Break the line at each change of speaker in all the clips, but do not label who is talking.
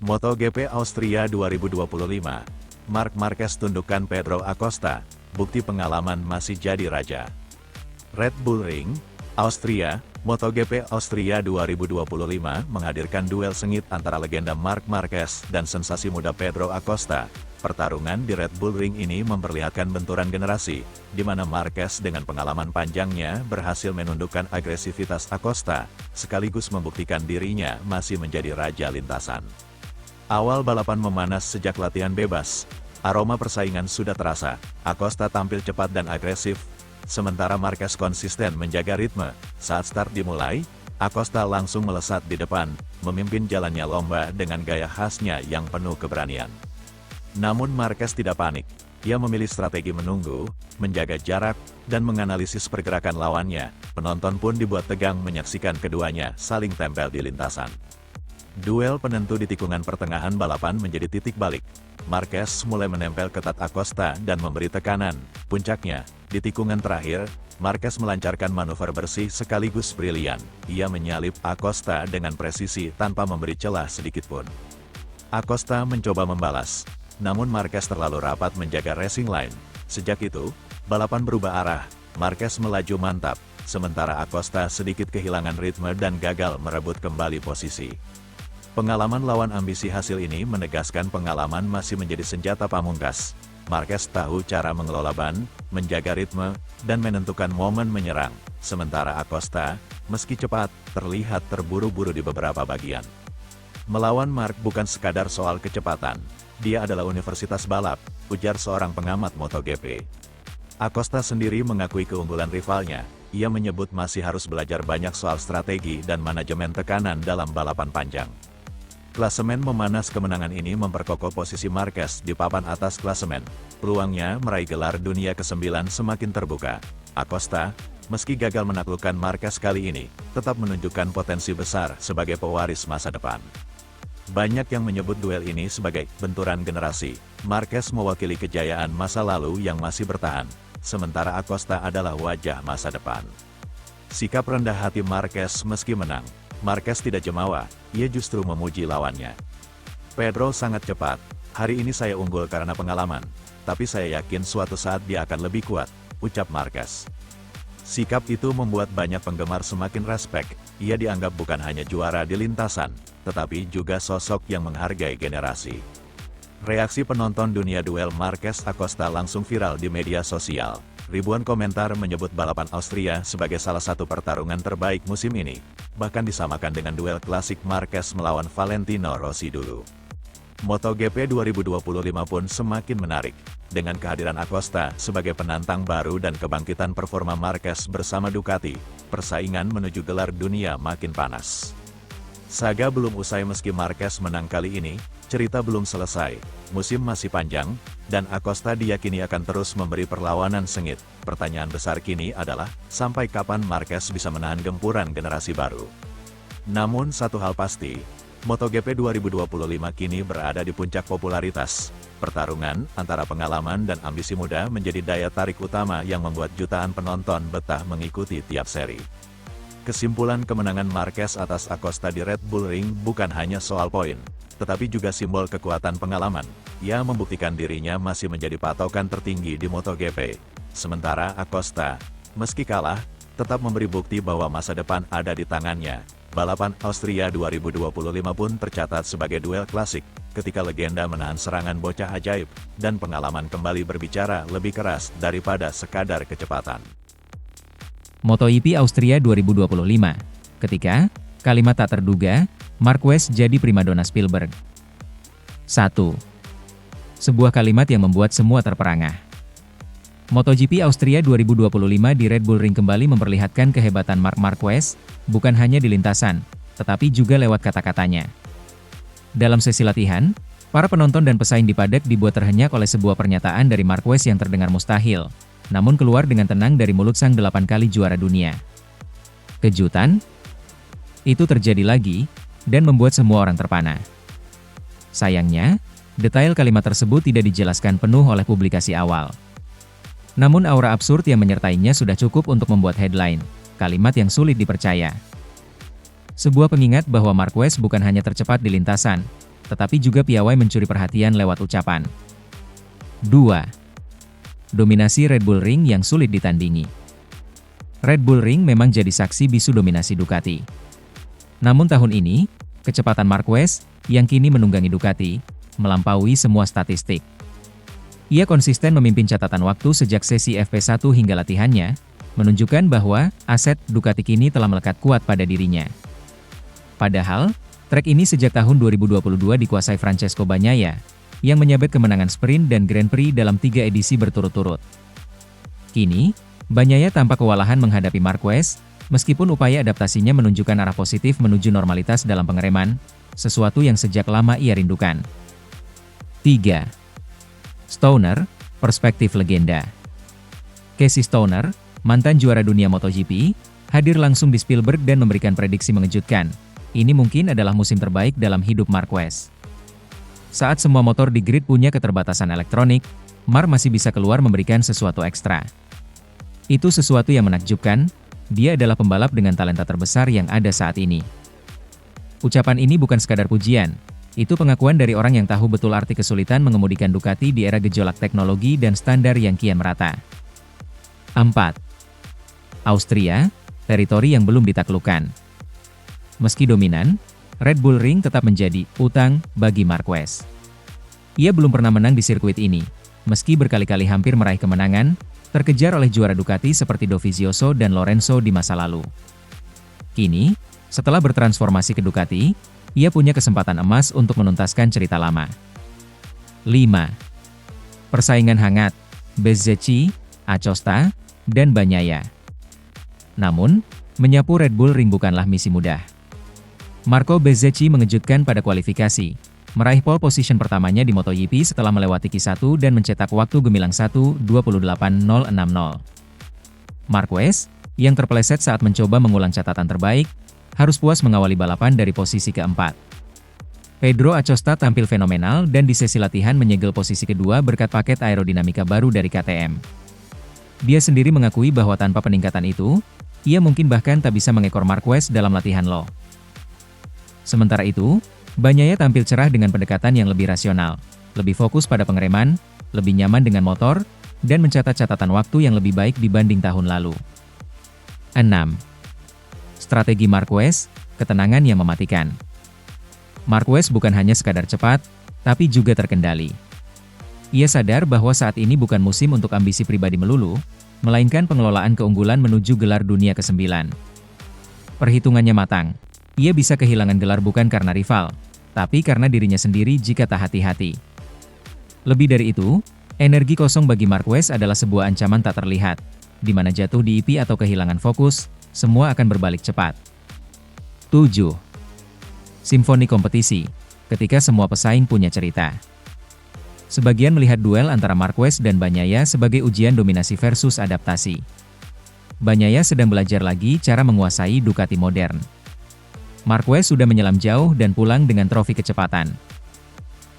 MotoGP Austria 2025. Marc Marquez tundukkan Pedro Acosta, bukti pengalaman masih jadi raja. Red Bull Ring, Austria, MotoGP Austria 2025 menghadirkan duel sengit antara legenda Marc Marquez dan sensasi muda Pedro Acosta. Pertarungan di Red Bull Ring ini memperlihatkan benturan generasi, di mana Marquez dengan pengalaman panjangnya berhasil menundukkan agresivitas Acosta, sekaligus membuktikan dirinya masih menjadi raja lintasan. Awal balapan memanas sejak latihan bebas. Aroma persaingan sudah terasa. Acosta tampil cepat dan agresif, sementara Marquez konsisten menjaga ritme. Saat start dimulai, Acosta langsung melesat di depan, memimpin jalannya lomba dengan gaya khasnya yang penuh keberanian. Namun Marquez tidak panik. Ia memilih strategi menunggu, menjaga jarak, dan menganalisis pergerakan lawannya. Penonton pun dibuat tegang menyaksikan keduanya saling tempel di lintasan. Duel penentu di tikungan pertengahan balapan menjadi titik balik. Marquez mulai menempel ketat Acosta dan memberi tekanan. Puncaknya, di tikungan terakhir, Marquez melancarkan manuver bersih sekaligus brilian. Ia menyalip Acosta dengan presisi tanpa memberi celah sedikitpun. Acosta mencoba membalas, namun Marquez terlalu rapat menjaga racing line. Sejak itu, balapan berubah arah. Marquez melaju mantap, sementara Acosta sedikit kehilangan ritme dan gagal merebut kembali posisi. Pengalaman lawan ambisi hasil ini menegaskan pengalaman masih menjadi senjata pamungkas. Marquez tahu cara mengelola ban, menjaga ritme, dan menentukan momen menyerang. Sementara Acosta, meski cepat, terlihat terburu-buru di beberapa bagian. Melawan Marc bukan sekadar soal kecepatan. Dia adalah universitas balap, ujar seorang pengamat MotoGP. Acosta sendiri mengakui keunggulan rivalnya. Ia menyebut masih harus belajar banyak soal strategi dan manajemen tekanan dalam balapan panjang. Klasemen memanas kemenangan ini memperkokoh posisi Marquez di papan atas klasemen. Peluangnya meraih gelar dunia ke-9 semakin terbuka. Acosta, meski gagal menaklukkan Marquez kali ini, tetap menunjukkan potensi besar sebagai pewaris masa depan. Banyak yang menyebut duel ini sebagai benturan generasi. Marquez mewakili kejayaan masa lalu yang masih bertahan, sementara Acosta adalah wajah masa depan. Sikap rendah hati Marquez meski menang. Marquez tidak jemawa, ia justru memuji lawannya. Pedro sangat cepat, hari ini saya unggul karena pengalaman, tapi saya yakin suatu saat dia akan lebih kuat, ucap Marquez. Sikap itu membuat banyak penggemar semakin respek. Ia dianggap bukan hanya juara di lintasan, tetapi juga sosok yang menghargai generasi. Reaksi penonton dunia duel Marquez-Acosta langsung viral di media sosial. Ribuan komentar menyebut balapan Austria sebagai salah satu pertarungan terbaik musim ini, bahkan disamakan dengan duel klasik Marquez melawan Valentino Rossi dulu. MotoGP 2025 pun semakin menarik, dengan kehadiran Acosta sebagai penantang baru dan kebangkitan performa Marquez bersama Ducati, persaingan menuju gelar dunia makin panas. Saga belum usai meski Marquez menang kali ini, cerita belum selesai, musim masih panjang, dan Acosta diyakini akan terus memberi perlawanan sengit. Pertanyaan besar kini adalah, sampai kapan Marquez bisa menahan gempuran generasi baru? Namun satu hal pasti, MotoGP 2025 kini berada di puncak popularitas. Pertarungan antara pengalaman dan ambisi muda menjadi daya tarik utama yang membuat jutaan penonton betah mengikuti tiap seri. Kesimpulan kemenangan Marquez atas Acosta di Red Bull Ring bukan hanya soal poin, tetapi juga simbol kekuatan pengalaman. Ia membuktikan dirinya masih menjadi patokan tertinggi di MotoGP. Sementara Acosta, meski kalah, tetap memberi bukti bahwa masa depan ada di tangannya. Balapan Austria 2025 pun tercatat sebagai duel klasik, ketika legenda menahan serangan bocah ajaib, dan pengalaman kembali berbicara lebih keras daripada sekadar kecepatan.
MotoGP Austria 2025. Ketika, kalimat tak terduga, Marquez jadi primadona Spielberg. 1. Sebuah kalimat yang membuat semua terperangah. MotoGP Austria 2025 di Red Bull Ring kembali memperlihatkan kehebatan Marc Marquez, bukan hanya di lintasan, tetapi juga lewat kata-katanya. Dalam sesi latihan, para penonton dan pesaing di paddock dibuat terhenyak oleh sebuah pernyataan dari Marquez yang terdengar mustahil, namun keluar dengan tenang dari mulut sang 8 kali juara dunia. Kejutan? Itu terjadi lagi, dan membuat semua orang terpana. Sayangnya, detail kalimat tersebut tidak dijelaskan penuh oleh publikasi awal. Namun aura absurd yang menyertainya sudah cukup untuk membuat headline, kalimat yang sulit dipercaya. Sebuah pengingat bahwa Marquez bukan hanya tercepat di lintasan, tetapi juga piawai mencuri perhatian lewat ucapan. 2. Dominasi Red Bull Ring yang sulit ditandingi. Red Bull Ring memang jadi saksi bisu dominasi Ducati. Namun tahun ini, kecepatan Marquez, yang kini menunggangi Ducati, melampaui semua statistik. Ia konsisten memimpin catatan waktu sejak sesi FP1 hingga latihannya, menunjukkan bahwa aset Ducati kini telah melekat kuat pada dirinya. Padahal, trek ini sejak tahun 2022 dikuasai Francesco Bagnaia, yang menyabet kemenangan sprint dan Grand Prix dalam 3 edisi berturut-turut. Kini, Bagnaia tampak kewalahan menghadapi Marquez, meskipun upaya adaptasinya menunjukkan arah positif menuju normalitas dalam pengereman, sesuatu yang sejak lama ia rindukan. 3. Stoner, perspektif legenda. Casey Stoner, mantan juara dunia MotoGP, hadir langsung di Spielberg dan memberikan prediksi mengejutkan. Ini mungkin adalah musim terbaik dalam hidup Marquez. Saat semua motor di grid punya keterbatasan elektronik, Mar masih bisa keluar memberikan sesuatu ekstra. Itu sesuatu yang menakjubkan, dia adalah pembalap dengan talenta terbesar yang ada saat ini. Ucapan ini bukan sekadar pujian, itu pengakuan dari orang yang tahu betul arti kesulitan mengemudikan Ducati di era gejolak teknologi dan standar yang kian merata. 4. Austria, teritori yang belum ditaklukkan. Meski dominan, Red Bull Ring tetap menjadi utang bagi Marquez. Ia belum pernah menang di sirkuit ini, meski berkali-kali hampir meraih kemenangan, terkejar oleh juara Ducati seperti Dovizioso dan Lorenzo di masa lalu. Kini, setelah bertransformasi ke Ducati, ia punya kesempatan emas untuk menuntaskan cerita lama. 5. Persaingan hangat, Bezzecchi, Acosta, dan Bagnaia. Namun, menyapu Red Bull Ring bukanlah misi mudah. Marco Bezzecchi mengejutkan pada kualifikasi, meraih pole position pertamanya di MotoGP setelah melewati Q1 dan mencetak waktu gemilang 1:28.060. Marquez, yang terpeleset saat mencoba mengulang catatan terbaik, harus puas mengawali balapan dari posisi keempat. Pedro Acosta tampil fenomenal dan di sesi latihan menyegel posisi kedua berkat paket aerodinamika baru dari KTM. Dia sendiri mengakui bahwa tanpa peningkatan itu, ia mungkin bahkan tak bisa mengekor Marquez dalam latihan low. Sementara itu, Bagnaia tampil cerah dengan pendekatan yang lebih rasional, lebih fokus pada pengereman, lebih nyaman dengan motor, dan mencatat catatan waktu yang lebih baik dibanding tahun lalu. 6. Strategi Marquez, ketenangan yang mematikan. Marquez bukan hanya sekadar cepat, tapi juga terkendali. Ia sadar bahwa saat ini bukan musim untuk ambisi pribadi melulu, melainkan pengelolaan keunggulan menuju gelar dunia ke-9. Perhitungannya matang. Ia bisa kehilangan gelar bukan karena rival, tapi karena dirinya sendiri jika tak hati-hati. Lebih dari itu, energi kosong bagi Marquez adalah sebuah ancaman tak terlihat, di mana jatuh di IP atau kehilangan fokus, semua akan berbalik cepat. 7. Simfoni kompetisi, ketika semua pesaing punya cerita. Sebagian melihat duel antara Marquez dan Bagnaia sebagai ujian dominasi versus adaptasi. Bagnaia sedang belajar lagi cara menguasai Ducati modern. Marquez sudah menyelam jauh dan pulang dengan trofi kecepatan.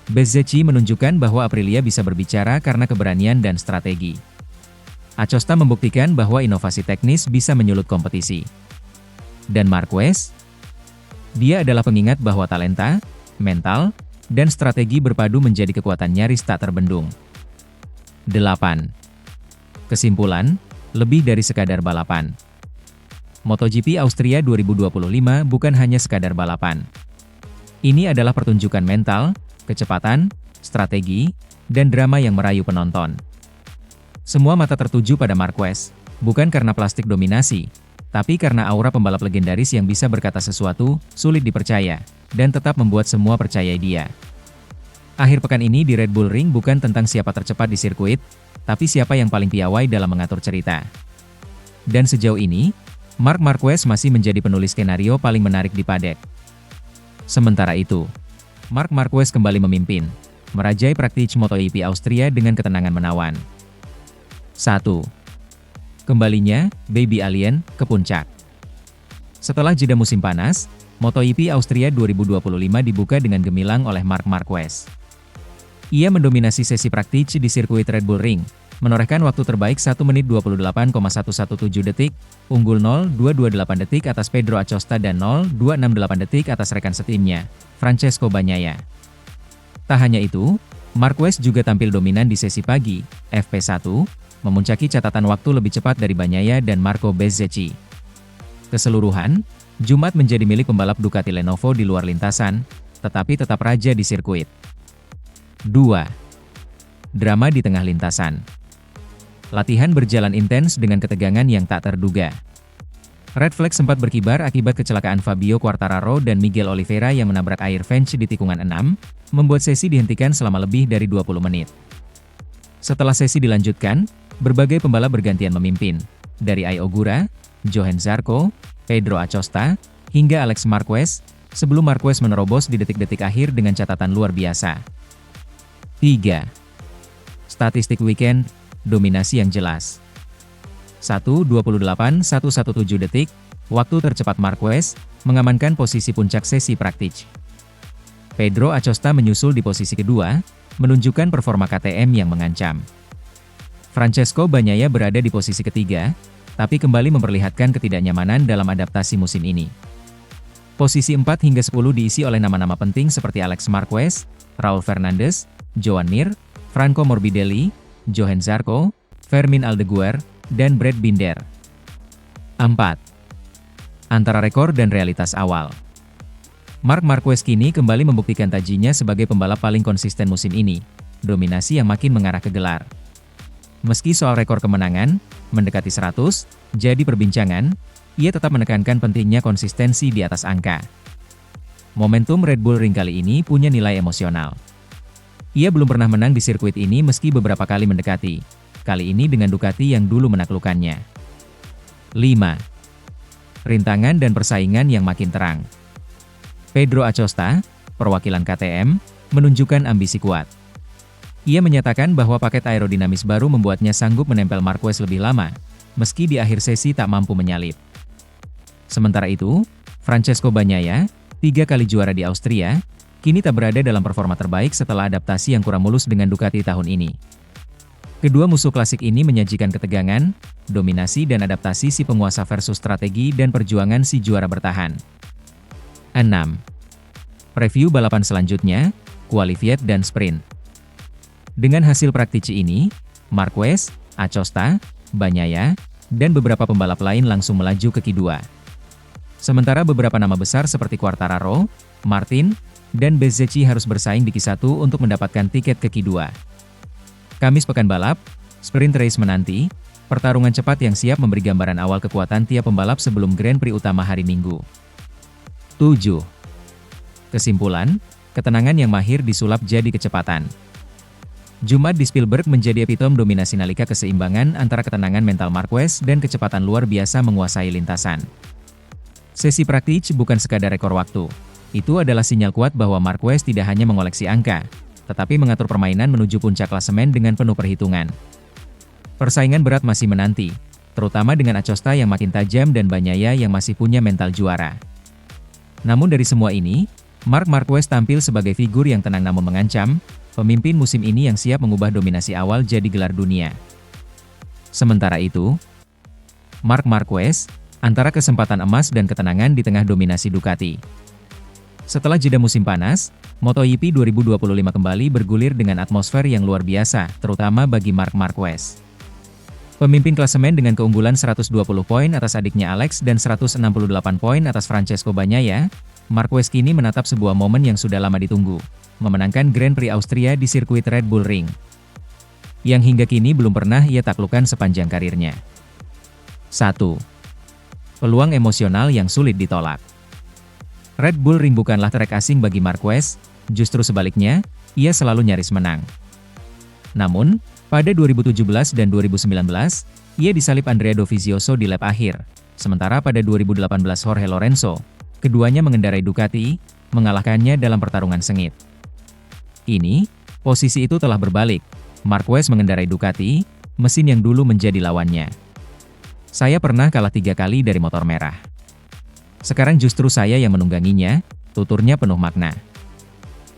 Bezzecchi menunjukkan bahwa Aprilia bisa berbicara karena keberanian dan strategi. Acosta membuktikan bahwa inovasi teknis bisa menyulut kompetisi. Dan Marquez? Dia adalah pengingat bahwa talenta, mental, dan strategi berpadu menjadi kekuatan nyaris tak terbendung. 8. Kesimpulan, lebih dari sekadar balapan. MotoGP Austria 2025 bukan hanya sekadar balapan. Ini adalah pertunjukan mental, kecepatan, strategi, dan drama yang merayu penonton. Semua mata tertuju pada Marquez, bukan karena plastik dominasi, tapi karena aura pembalap legendaris yang bisa berkata sesuatu, sulit dipercaya, dan tetap membuat semua percaya dia. Akhir pekan ini di Red Bull Ring bukan tentang siapa tercepat di sirkuit, tapi siapa yang paling piawai dalam mengatur cerita. Dan sejauh ini, Marc Marquez masih menjadi penulis skenario paling menarik di paddock. Sementara itu, Marc Marquez kembali memimpin, merajai praktik MotoGP Austria dengan ketenangan menawan. 1. Kembalinya, Baby Alien, ke puncak. Setelah jeda musim panas, MotoGP Austria 2025 dibuka dengan gemilang oleh Marc Marquez. Ia mendominasi sesi praktik di sirkuit Red Bull Ring, menorehkan waktu terbaik 1 menit 28,117 detik, unggul 0,228 detik atas Pedro Acosta dan 0,268 detik atas rekan setimnya, Francesco Bagnaia. Tak hanya itu, Marquez juga tampil dominan di sesi pagi, FP1, memuncaki catatan waktu lebih cepat dari Bagnaia dan Marco Bezzecchi. Keseluruhan, Jumat menjadi milik pembalap Ducati Lenovo di luar lintasan, tetapi tetap raja di sirkuit. 2. Drama di tengah lintasan. Latihan berjalan intens dengan ketegangan yang tak terduga. Red flag sempat berkibar akibat kecelakaan Fabio Quartararo dan Miguel Oliveira yang menabrak air vent di tikungan 6, membuat sesi dihentikan selama lebih dari 20 menit. Setelah sesi dilanjutkan, berbagai pembalap bergantian memimpin, dari Ai Ogura, Johann Zarco, Pedro Acosta, hingga Alex Marquez, sebelum Marquez menerobos di detik-detik akhir dengan catatan luar biasa. 3. Statistik weekend, dominasi yang jelas. 1:28.117 detik, waktu tercepat Marquez, mengamankan posisi puncak sesi praktis. Pedro Acosta menyusul di posisi kedua, menunjukkan performa KTM yang mengancam. Francesco Bagnaia berada di posisi ketiga, tapi kembali memperlihatkan ketidaknyamanan dalam adaptasi musim ini. Posisi 4 hingga 10 diisi oleh nama-nama penting seperti Alex Marquez, Raul Fernandez, Joan Mir, Franco Morbidelli, Johann Zarco, Fermin Aldeguer, dan Brad Binder. 4. Antara rekor dan realitas awal. Marc Marquez kini kembali membuktikan tajinya sebagai pembalap paling konsisten musim ini, dominasi yang makin mengarah ke gelar. Meski soal rekor kemenangan, mendekati 100, jadi perbincangan, ia tetap menekankan pentingnya konsistensi di atas angka. Momentum Red Bull Ring kali ini punya nilai emosional. Ia belum pernah menang di sirkuit ini meski beberapa kali mendekati, kali ini dengan Ducati yang dulu menaklukkannya. 5. Rintangan dan persaingan yang makin terang. Pedro Acosta, perwakilan KTM, menunjukkan ambisi kuat. Ia menyatakan bahwa paket aerodinamis baru membuatnya sanggup menempel Marquez lebih lama, meski di akhir sesi tak mampu menyalip. Sementara itu, Francesco Bagnaia, 3 kali juara di Austria, kini tak berada dalam performa terbaik setelah adaptasi yang kurang mulus dengan Ducati tahun ini. Kedua musuh klasik ini menyajikan ketegangan, dominasi dan adaptasi si penguasa versus strategi dan perjuangan si juara bertahan. 6. Preview balapan selanjutnya, Qualified dan Sprint. Dengan hasil praktisi ini, Marquez, Acosta, Bagnaia, dan beberapa pembalap lain langsung melaju ke Q2. Sementara beberapa nama besar seperti Quartararo, Martin, dan Bezzecchi harus bersaing di Q1 untuk mendapatkan tiket ke Q2. Kamis pekan balap, sprint race menanti, pertarungan cepat yang siap memberi gambaran awal kekuatan tiap pembalap sebelum Grand Prix utama hari Minggu. 7. Kesimpulan, ketenangan yang mahir disulap jadi kecepatan. Jumat di Spielberg menjadi epitome dominasi nalika keseimbangan antara ketenangan mental Marquez dan kecepatan luar biasa menguasai lintasan. Sesi praktis bukan sekadar rekor waktu. Itu adalah sinyal kuat bahwa Marquez tidak hanya mengoleksi angka, tetapi mengatur permainan menuju puncak klasemen dengan penuh perhitungan. Persaingan berat masih menanti, terutama dengan Acosta yang makin tajam dan Bagnaia yang masih punya mental juara. Namun dari semua ini, Marc Marquez tampil sebagai figur yang tenang namun mengancam, pemimpin musim ini yang siap mengubah dominasi awal jadi gelar dunia. Sementara itu, Marc Marquez, antara kesempatan emas dan ketenangan di tengah dominasi Ducati. Setelah jeda musim panas, MotoGP 2025 kembali bergulir dengan atmosfer yang luar biasa, terutama bagi Marc Marquez. Pemimpin klasemen dengan keunggulan 120 poin atas adiknya Alex dan 168 poin atas Francesco Bagnaia, Marquez kini menatap sebuah momen yang sudah lama ditunggu, memenangkan Grand Prix Austria di sirkuit Red Bull Ring, yang hingga kini belum pernah ia taklukkan sepanjang karirnya. 1. Peluang emosional yang sulit ditolak. Red Bull Ring bukanlah trek asing bagi Marquez, justru sebaliknya, ia selalu nyaris menang. Namun, pada 2017 dan 2019, ia disalip Andrea Dovizioso di lap akhir, sementara pada 2018 Jorge Lorenzo, keduanya mengendarai Ducati, mengalahkannya dalam pertarungan sengit. Kini, posisi itu telah berbalik, Marquez mengendarai Ducati, mesin yang dulu menjadi lawannya. Saya pernah kalah 3 kali dari motor merah. Sekarang justru saya yang menungganginya, tuturnya penuh makna.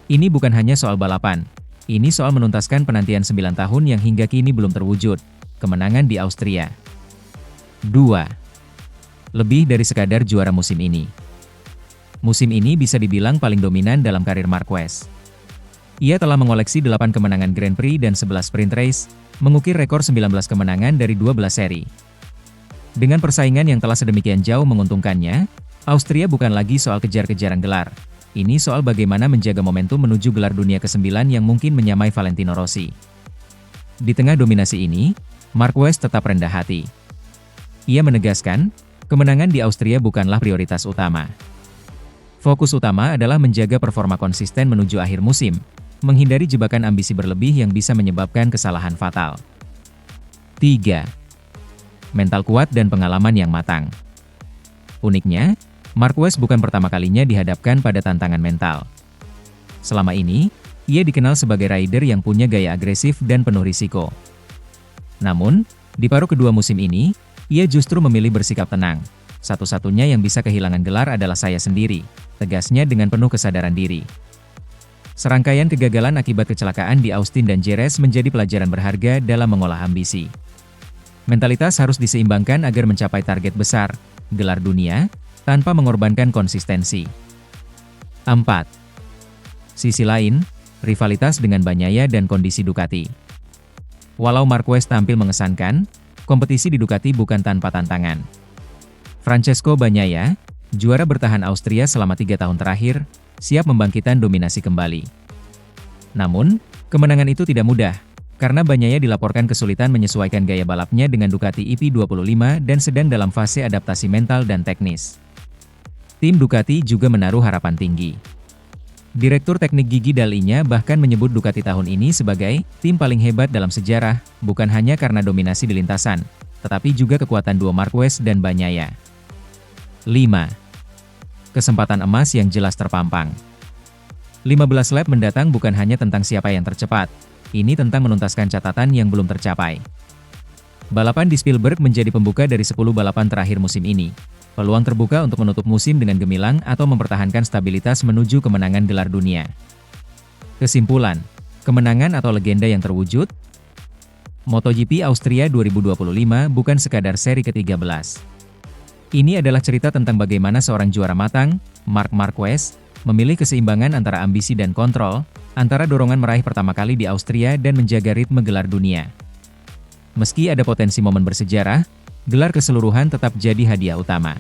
Ini bukan hanya soal balapan, ini soal menuntaskan penantian 9 tahun yang hingga kini belum terwujud, kemenangan di Austria. 2. Lebih dari sekadar juara musim ini. Musim ini bisa dibilang paling dominan dalam karir Marquez. Ia telah mengoleksi 8 kemenangan Grand Prix dan 11 sprint race, mengukir rekor 19 kemenangan dari 12 seri. Dengan persaingan yang telah sedemikian jauh menguntungkannya, Austria bukan lagi soal kejar-kejaran gelar. Ini soal bagaimana menjaga momentum menuju gelar dunia ke-9 yang mungkin menyamai Valentino Rossi. Di tengah dominasi ini, Marquez tetap rendah hati. Ia menegaskan, kemenangan di Austria bukanlah prioritas utama. Fokus utama adalah menjaga performa konsisten menuju akhir musim, menghindari jebakan ambisi berlebih yang bisa menyebabkan kesalahan fatal. 3. Mental kuat dan pengalaman yang matang. Uniknya, Marquez bukan pertama kalinya dihadapkan pada tantangan mental. Selama ini, ia dikenal sebagai rider yang punya gaya agresif dan penuh risiko. Namun, di paruh kedua musim ini, ia justru memilih bersikap tenang. Satu-satunya yang bisa kehilangan gelar adalah saya sendiri, tegasnya dengan penuh kesadaran diri. Serangkaian kegagalan akibat kecelakaan di Austin dan Jerez menjadi pelajaran berharga dalam mengolah ambisi. Mentalitas harus diseimbangkan agar mencapai target besar, gelar dunia, tanpa mengorbankan konsistensi. 4. Sisi lain, rivalitas dengan Bagnaia dan kondisi Ducati. Walau Marquez tampil mengesankan, kompetisi di Ducati bukan tanpa tantangan. Francesco Bagnaia, juara bertahan Austria selama 3 tahun terakhir, siap membangkitkan dominasi kembali. Namun, kemenangan itu tidak mudah, karena Bagnaia dilaporkan kesulitan menyesuaikan gaya balapnya dengan Ducati EP25 dan sedang dalam fase adaptasi mental dan teknis. Tim Ducati juga menaruh harapan tinggi. Direktur teknik Gigi Dall'Igna bahkan menyebut Ducati tahun ini sebagai tim paling hebat dalam sejarah, bukan hanya karena dominasi di lintasan, tetapi juga kekuatan duo Marquez dan Bagnaia. 5. Kesempatan emas yang jelas terpampang. 15 lap mendatang bukan hanya tentang siapa yang tercepat, ini tentang menuntaskan catatan yang belum tercapai. Balapan di Spielberg menjadi pembuka dari 10 balapan terakhir musim ini. Peluang terbuka untuk menutup musim dengan gemilang atau mempertahankan stabilitas menuju kemenangan gelar dunia. Kesimpulan, kemenangan atau legenda yang terwujud? MotoGP Austria 2025 bukan sekadar seri ke-13. Ini adalah cerita tentang bagaimana seorang juara matang, Marc Marquez, memilih keseimbangan antara ambisi dan kontrol, antara dorongan meraih pertama kali di Austria dan menjaga ritme gelar dunia. Meski ada potensi momen bersejarah, gelar keseluruhan tetap jadi hadiah utama.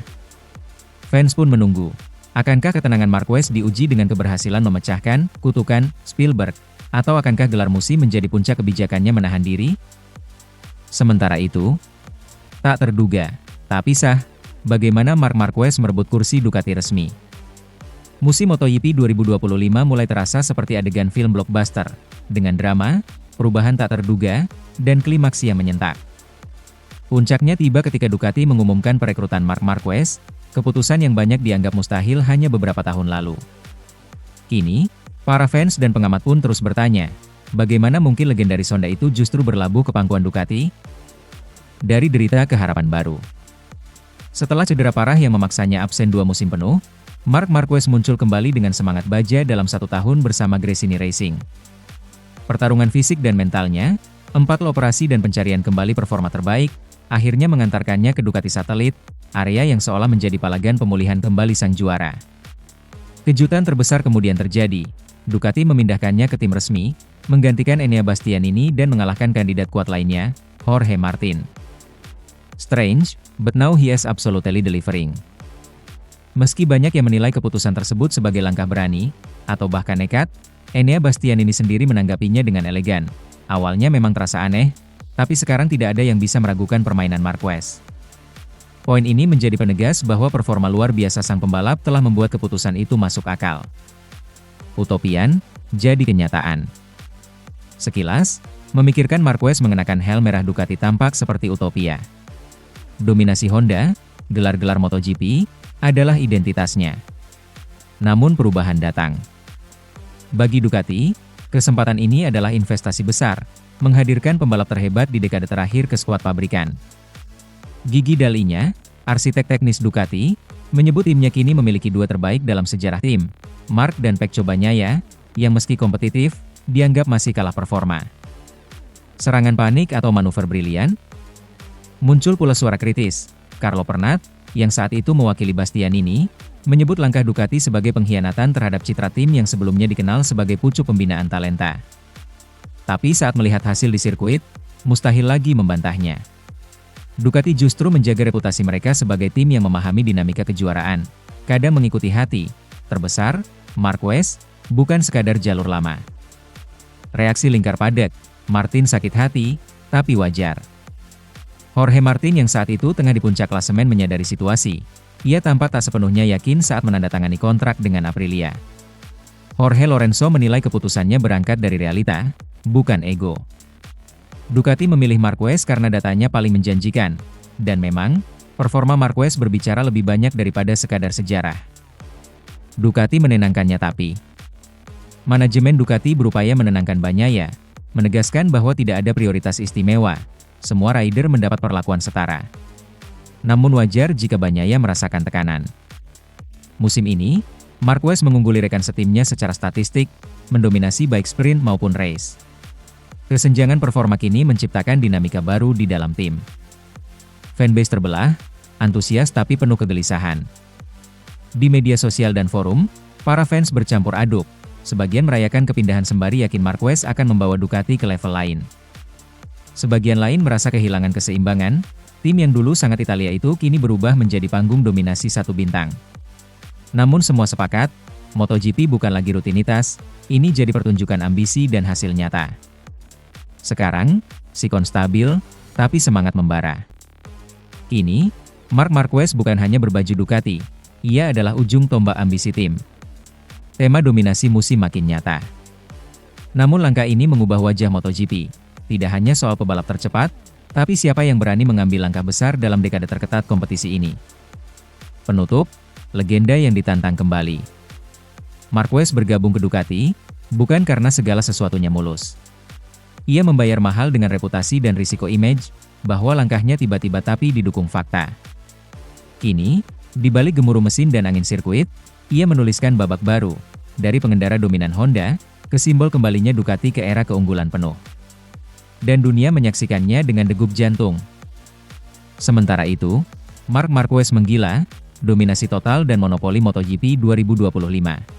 Fans pun menunggu, akankah ketenangan Marquez diuji dengan keberhasilan memecahkan kutukan Spielberg, atau akankah gelar musim menjadi puncak kebijakannya menahan diri? Sementara itu, tak terduga, tapi sah, bagaimana Marc Marquez merebut kursi Ducati resmi. Musim MotoGP 2025 mulai terasa seperti adegan film blockbuster, dengan drama, perubahan tak terduga, dan klimaks yang menyentak. Puncaknya tiba ketika Ducati mengumumkan perekrutan Marc Marquez, keputusan yang banyak dianggap mustahil hanya beberapa tahun lalu. Kini, para fans dan pengamat pun terus bertanya, bagaimana mungkin legendaris Honda itu justru berlabuh ke pangkuan Ducati? Dari derita ke harapan baru. Setelah cedera parah yang memaksanya absen 2 musim penuh, Marc Marquez muncul kembali dengan semangat baja dalam 1 tahun bersama Gresini Racing. Pertarungan fisik dan mentalnya, 4 operasi dan pencarian kembali performa terbaik, akhirnya mengantarkannya ke Ducati Satelit, area yang seolah menjadi palagan pemulihan kembali sang juara. Kejutan terbesar kemudian terjadi, Ducati memindahkannya ke tim resmi, menggantikan Enea Bastianini dan mengalahkan kandidat kuat lainnya, Jorge Martin. Strange, but now he is absolutely delivering. Meski banyak yang menilai keputusan tersebut sebagai langkah berani, atau bahkan nekat, Enea Bastianini sendiri menanggapinya dengan elegan. Awalnya memang terasa aneh, tapi sekarang tidak ada yang bisa meragukan permainan Marquez. Poin ini menjadi penegas bahwa performa luar biasa sang pembalap telah membuat keputusan itu masuk akal. Utopian, jadi kenyataan. Sekilas, memikirkan Marquez mengenakan helm merah Ducati tampak seperti utopia. Dominasi Honda, gelar-gelar MotoGP, adalah identitasnya. Namun perubahan datang. Bagi Ducati, kesempatan ini adalah investasi besar, menghadirkan pembalap terhebat di dekade terakhir ke skuad pabrikan. Gigi Dall'Igna, arsitek teknis Ducati, menyebut timnya kini memiliki 2 terbaik dalam sejarah tim, Marc dan Pecco Bagnaia, yang meski kompetitif, dianggap masih kalah performa. Serangan panik atau manuver brilian? Muncul pula suara kritis, Carlo Pernat, yang saat itu mewakili Bastianini, menyebut langkah Ducati sebagai pengkhianatan terhadap citra tim yang sebelumnya dikenal sebagai pucuk pembinaan talenta. Tapi saat melihat hasil di sirkuit, mustahil lagi membantahnya. Ducati justru menjaga reputasi mereka sebagai tim yang memahami dinamika kejuaraan, kadang mengikuti hati terbesar, Marquez, bukan sekadar jalur lama. Reaksi lingkar padat, Martin sakit hati, tapi wajar. Jorge Martin yang saat itu tengah di puncak klasemen menyadari situasi. Ia tampak tak sepenuhnya yakin saat menandatangani kontrak dengan Aprilia. Jorge Lorenzo menilai keputusannya berangkat dari realita, bukan ego. Ducati memilih Marquez karena datanya paling menjanjikan, dan memang, performa Marquez berbicara lebih banyak daripada sekadar sejarah. Ducati menenangkannya tapi, manajemen Ducati berupaya menenangkan Bagnaia, menegaskan bahwa tidak ada prioritas istimewa, semua rider mendapat perlakuan setara. Namun wajar jika Bagnaia merasakan tekanan. Musim ini, Marquez mengungguli rekan setimnya secara statistik, mendominasi baik sprint maupun race. Kesenjangan performa kini menciptakan dinamika baru di dalam tim. Fanbase terbelah, antusias tapi penuh kegelisahan. Di media sosial dan forum, para fans bercampur aduk, sebagian merayakan kepindahan sembari yakin Marquez akan membawa Ducati ke level lain. Sebagian lain merasa kehilangan keseimbangan, tim yang dulu sangat Italia itu kini berubah menjadi panggung dominasi satu bintang. Namun semua sepakat, MotoGP bukan lagi rutinitas, ini jadi pertunjukan ambisi dan hasil nyata. Sekarang, sikon stabil, tapi semangat membara. Kini, Marc Marquez bukan hanya berbaju Ducati, ia adalah ujung tombak ambisi tim. Tema dominasi musim makin nyata. Namun langkah ini mengubah wajah MotoGP, tidak hanya soal pebalap tercepat, tapi siapa yang berani mengambil langkah besar dalam dekade terketat kompetisi ini. Penutup, legenda yang ditantang kembali. Marquez bergabung ke Ducati, bukan karena segala sesuatunya mulus. Ia membayar mahal dengan reputasi dan risiko image, bahwa langkahnya tiba-tiba tapi didukung fakta. Kini, di balik gemuruh mesin dan angin sirkuit, ia menuliskan babak baru, dari pengendara dominan Honda, ke simbol kembalinya Ducati ke era keunggulan penuh. Dan dunia menyaksikannya dengan degup jantung. Sementara itu, Marc Marquez menggila, dominasi total dan monopoli MotoGP 2025.